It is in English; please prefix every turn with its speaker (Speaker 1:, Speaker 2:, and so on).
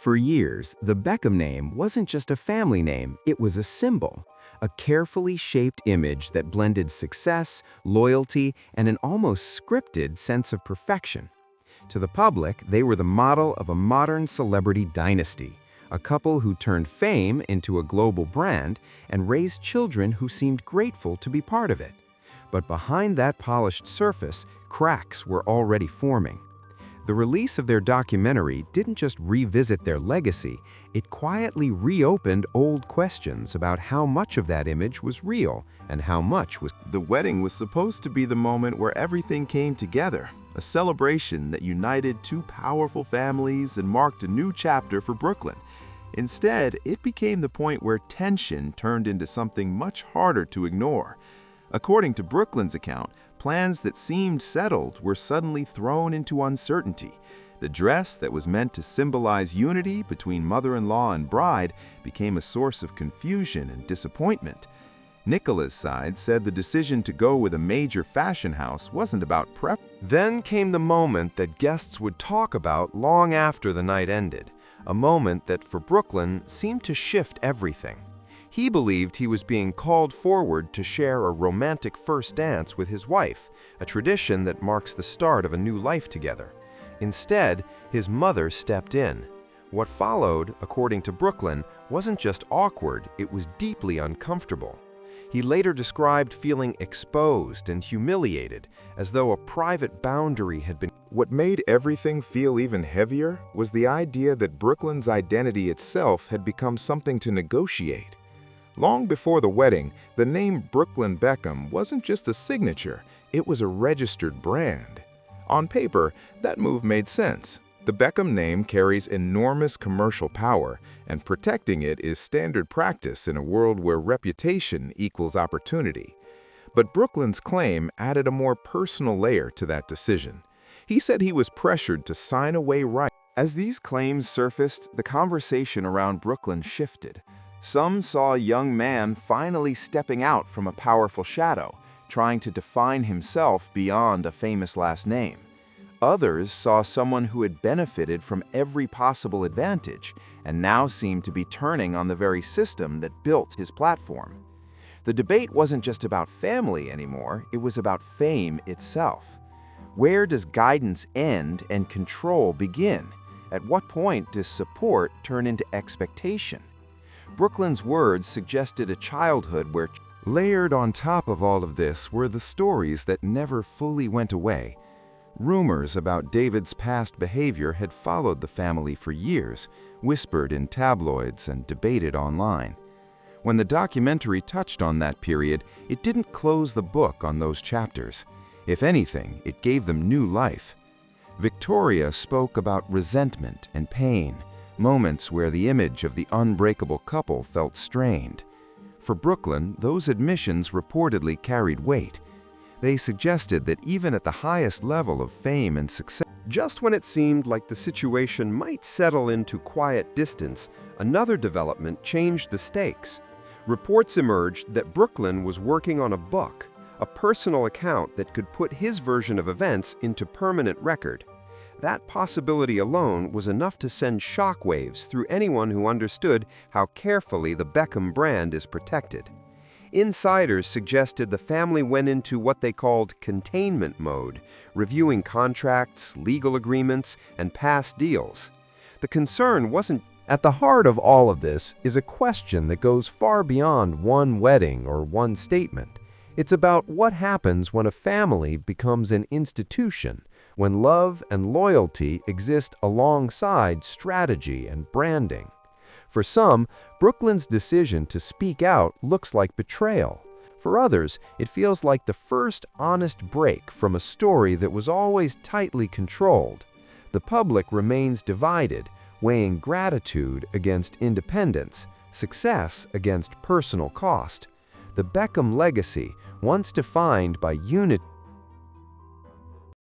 Speaker 1: For years, the Beckham name wasn't just a family name, it was a symbol, a carefully shaped image that blended success, loyalty, and an almost scripted sense of perfection. To the public, they were the model of a modern celebrity dynasty, a couple who turned fame into a global brand and raised children who seemed grateful to be part of it. But behind that polished surface, cracks were already forming. The release of their documentary didn't just revisit their legacy, it quietly reopened old questions about how much of that image was real and how much was.
Speaker 2: The wedding was supposed to be the moment where everything came together, a celebration that united two powerful families and marked a new chapter for Brooklyn. Instead, it became the point where tension turned into something much harder to ignore. According to Brooklyn's account, plans that seemed settled were suddenly thrown into uncertainty. The dress that was meant to symbolize unity between mother-in-law and bride became a source of confusion and disappointment. Nicola's side said the decision to go with a major fashion house wasn't about prep.
Speaker 3: Then came the moment that guests would talk about long after the night ended, a moment that for Brooklyn seemed to shift everything. He believed he was being called forward to share a romantic first dance with his wife, a tradition that marks the start of a new life together. Instead, his mother stepped in. What followed, according to Brooklyn, wasn't just awkward, it was deeply uncomfortable. He later described feeling exposed and humiliated, as though a private boundary had been.
Speaker 4: What made everything feel even heavier was the idea that Brooklyn's identity itself had become something to negotiate. Long before the wedding, the name Brooklyn Beckham wasn't just a signature, it was a registered brand. On paper, that move made sense. The Beckham name carries enormous commercial power, and protecting it is standard practice in a world where reputation equals opportunity. But Brooklyn's claim added a more personal layer to that decision. He said he was pressured to sign away rights.
Speaker 2: As these claims surfaced, the conversation around Brooklyn shifted. Some saw a young man finally stepping out from a powerful shadow, trying to define himself beyond a famous last name. Others saw someone who had benefited from every possible advantage and now seemed to be turning on the very system that built his platform. The debate wasn't just about family anymore, it was about fame itself. Where does guidance end and control begin? At what point does support turn into expectation? Brooklyn's words suggested a childhood where.
Speaker 3: Layered on top of all of this were the stories that never fully went away. Rumors about David's past behavior had followed the family for years, whispered in tabloids and debated online. When the documentary touched on that period, it didn't close the book on those chapters. If anything, it gave them new life. Victoria spoke about resentment and pain, moments where the image of the unbreakable couple felt strained. For Brooklyn, those admissions reportedly carried weight. They suggested that even at the highest level of fame and success, just when it seemed like the situation might settle into quiet distance, another development changed the stakes. Reports emerged that Brooklyn was working on a book, a personal account that could put his version of events into permanent record. That possibility alone was enough to send shockwaves through anyone who understood how carefully the Beckham brand is protected. Insiders suggested the family went into what they called containment mode, reviewing contracts, legal agreements, and past deals. The concern wasn't. At the heart of all of this is a question that goes far beyond one wedding or one statement. It's about what happens when a family becomes an institution, when love and loyalty exist alongside strategy and branding. For some, Brooklyn's decision to speak out looks like betrayal. For others, it feels like the first honest break from a story that was always tightly controlled. The public remains divided, weighing gratitude against independence, success against personal cost. The Beckham legacy, once defined by unity,